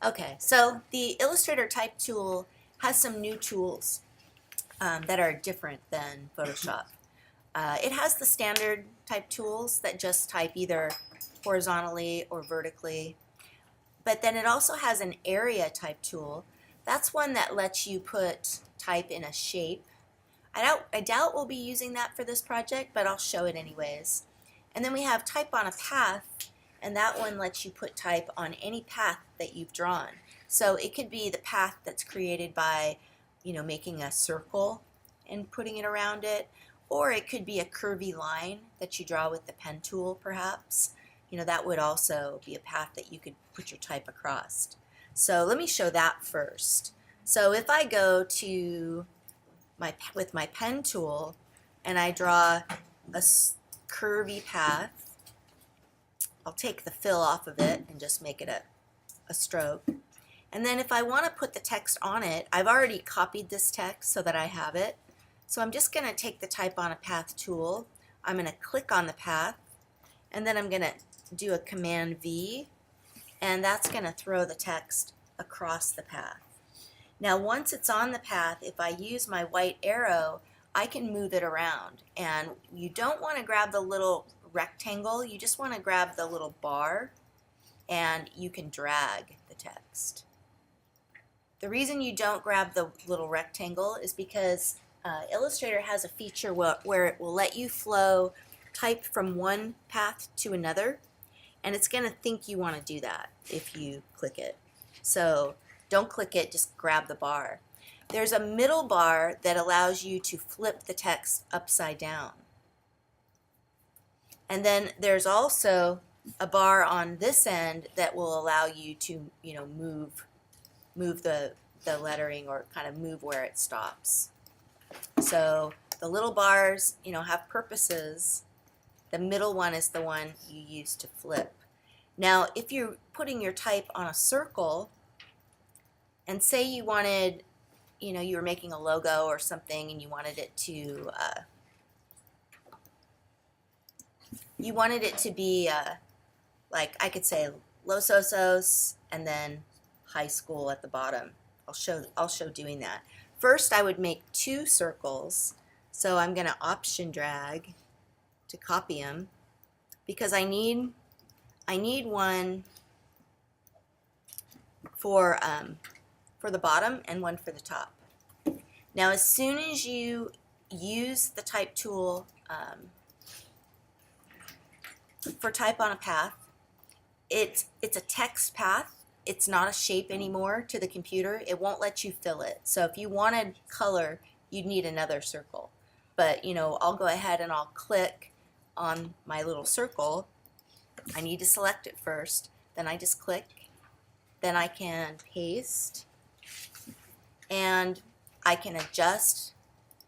Okay, so the Illustrator type tool has some new tools that are different than Photoshop. It has the standard type tools that just type either horizontally or vertically, but then it also has an area type tool. That's one that lets you put type in a shape. I doubt we'll be using that for this project, but I'll show it anyways. And then we have type on a path, and that one lets you put type on any path that you've drawn. So it could be the path that's created by, making a circle and putting it around it, or it could be a curvy line that you draw with the pen tool perhaps. That would also be a path that you could put your type across. So let me show that first. So if I go to with my pen tool and I draw a curvy path, I'll take the fill off of it and just make it a stroke. And then if I want to put the text on it, I've already copied this text so that I have it. So I'm just going to take the type on a path tool. I'm going to click on the path, and then I'm going to do a Command V, and that's going to throw the text across the path. Now once it's on the path, if I use my white arrow, I can move it around. And you don't want to grab the little rectangle, you just want to grab the little bar, and you can drag the text. The reason you don't grab the little rectangle is because Illustrator has a feature where it will let you flow type from one path to another, and it's going to think you want to do that if you click it. So don't click it, just grab the bar. There's a middle bar that allows you to flip the text upside down. And then there's also a bar on this end that will allow you to, move the lettering, or kind of move where it stops. So the little bars, have purposes. The middle one is the one you use to flip. Now, if you're putting your type on a circle, and say you wanted, you were making a logo or something, and you wanted it to be like, I could say Los Osos and then high school at the bottom. I'll show doing that. First, I would make two circles. So I'm going to Option drag to copy them, because I need one for the bottom and one for the top. Now, as soon as you use the type tool for type on a path, it's a text path. It's not a shape anymore to the computer. It won't let you fill it. So if you wanted color, you'd need another circle. But I'll go ahead and I'll click on my little circle. I need to select it first. Then I just click. Then I can paste. And I can adjust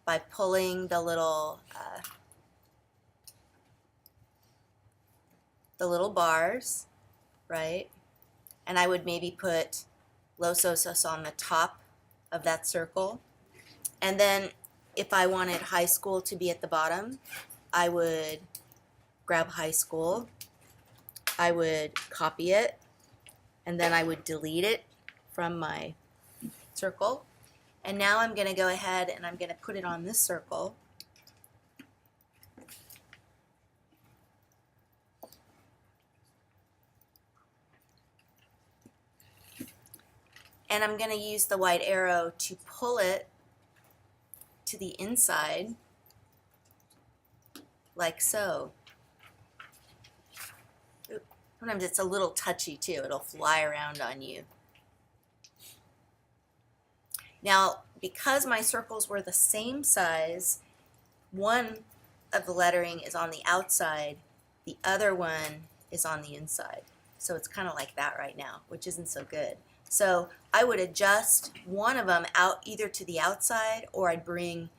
by pulling the little bars, right? And I would maybe put Los Osos on the top of that circle. And then if I wanted high school to be at the bottom, I would grab high school, I would copy it, and then I would delete it from my circle. And now I'm going to go ahead and I'm going to put it on this circle. And I'm going to use the white arrow to pull it to the inside, like so. Sometimes it's a little touchy too. It'll fly around on you. Now, because my circles were the same size, one of the lettering is on the outside, the other one is on the inside. So it's kind of like that right now, which isn't so good. So I would adjust one of them out either to the outside, or I'd bring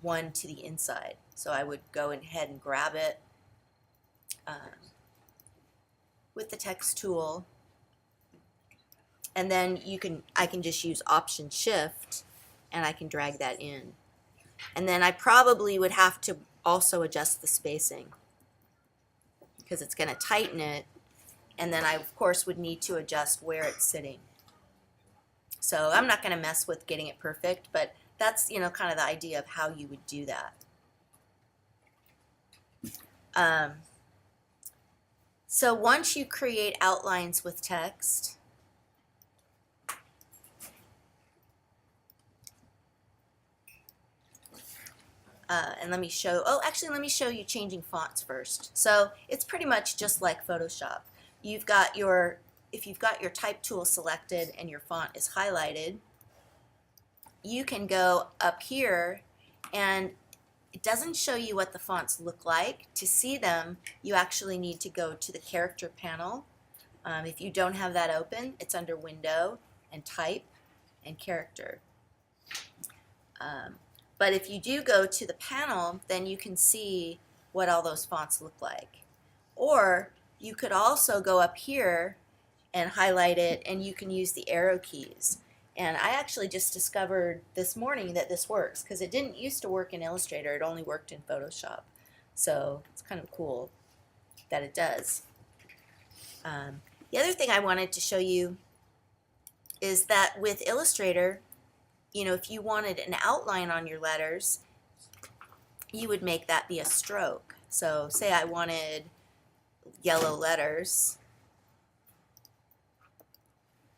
one to the inside. So I would go ahead and grab it with the text tool, and then I can just use Option Shift and I can drag that in. And then I probably would have to also adjust the spacing, because it's going to tighten it, and then I of course would need to adjust where it's sitting. So I'm not going to mess with getting it perfect, but that's, you know, kind of the idea of how you would do that. So once you create outlines with text, and let me show, let me show you changing fonts first. So it's pretty much just like Photoshop. You've got your, if you've got your type tool selected and your font is highlighted, you can go up here, and it doesn't show you what the fonts look like. To see them, you actually need to go to the character panel. If you don't have that open, it's under Window and Type and Character. But if you do go to the panel, then you can see what all those fonts look like. Or you could also go up here and highlight it, and you can use the arrow keys. And I actually just discovered this morning that this works, because it didn't used to work in Illustrator, it only worked in Photoshop. So it's kind of cool that it does. The other thing I wanted to show you is that with Illustrator, you know, if you wanted an outline on your letters, you would make that be a stroke. So say I wanted yellow letters,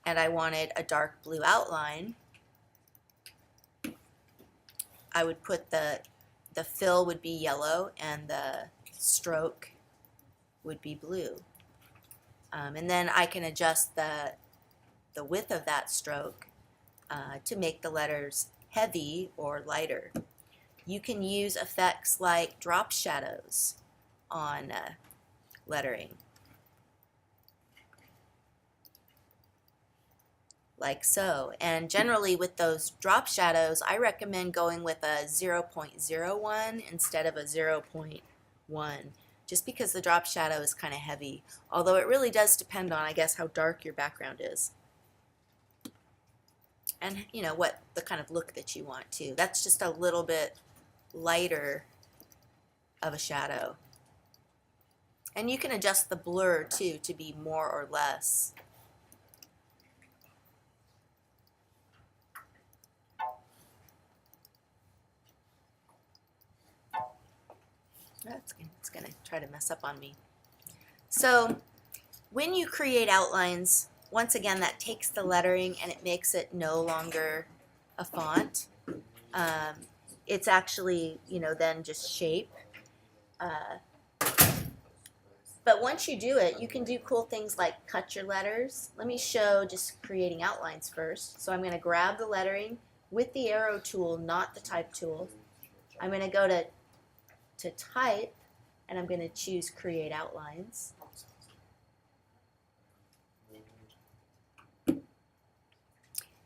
and I wanted a dark blue outline, I would put the fill would be yellow and the stroke would be blue. And then I can adjust the width of that stroke to make the letters heavy or lighter. You can use effects like drop shadows on lettering, like so. And generally with those drop shadows, I recommend going with a 0.01 instead of a 0.1, just because the drop shadow is kind of heavy, although it really does depend on, I guess, how dark your background is. And you know, what the kind of look that you want too. That's just a little bit lighter of a shadow. And you can adjust the blur too to be more or less. It's going to try to mess up on me. So when you create outlines, once again, that takes the lettering and it makes it no longer a font. It's actually, you know, then just shape. But once you do it, you can do cool things like cut your letters. Let me show just creating outlines first. So I'm going to grab the lettering with the arrow tool, not the type tool. I'm going to go to type, and I'm going to choose create outlines.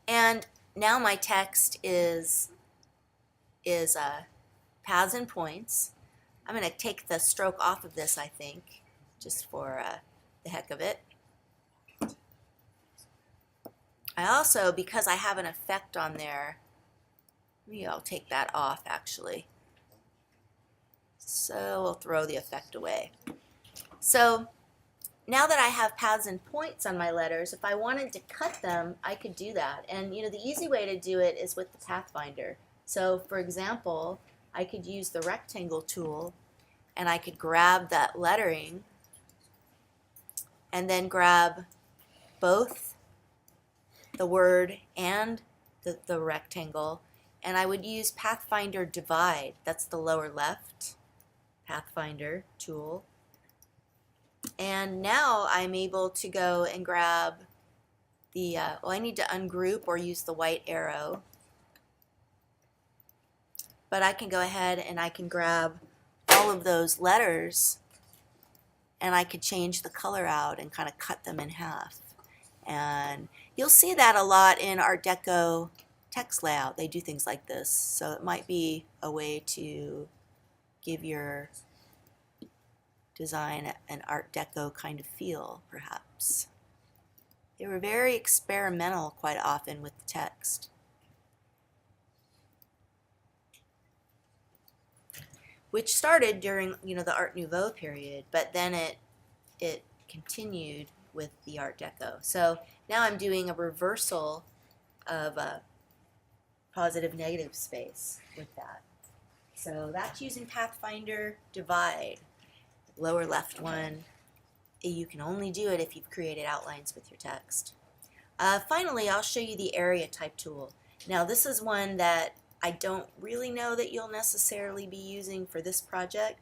And now my text is paths and points. I'm going to take the stroke off of this, I think, just for the heck of it. I also, because I have an effect on there, maybe I'll take that off actually. So we'll throw the effect away. So now that I have paths and points on my letters, if I wanted to cut them, I could do that. And you know, the easy way to do it is with the Pathfinder. So for example, I could use the rectangle tool, and I could grab that lettering and then grab both the word and the rectangle, and I would use Pathfinder Divide. That's the lower left Pathfinder tool. And now I'm able to go and grab the, well, I need to ungroup or use the white arrow. But I can go ahead and I can grab all of those letters, and I could change the color out and kind of cut them in half. And you'll see that a lot in Art Deco text layout. They do things like this. So it might be a way to give your design an Art Deco kind of feel, perhaps. They were very experimental quite often with the text, which started during, you know, the Art Nouveau period, but then it continued with the Art Deco. So now I'm doing a reversal of positive negative space with that. So that's using Pathfinder Divide. Lower left one, you can only do it if you've created outlines with your text. Finally, I'll show you the area type tool. Now this is one that I don't really know that you'll necessarily be using for this project,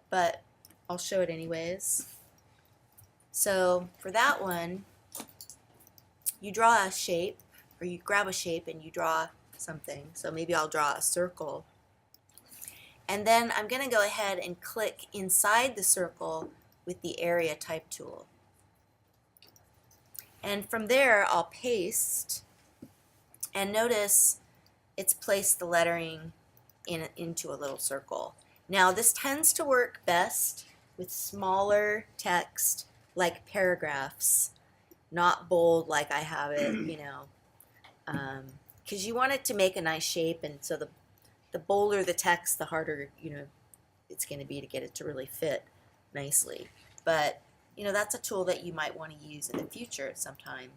but I'll show it anyways. So for that one, you draw a shape, or you grab a shape and you draw something. So maybe I'll draw a circle. And then I'm going to go ahead and click inside the circle with the area type tool. And from there I'll paste, and notice it's placed the lettering into a little circle. Now this tends to work best with smaller text like paragraphs, not bold like I have it, you know, because you want it to make a nice shape, and so the bolder the text, the harder, you know, it's going to be to get it to really fit nicely. But, you know, that's a tool that you might want to use in the future sometime.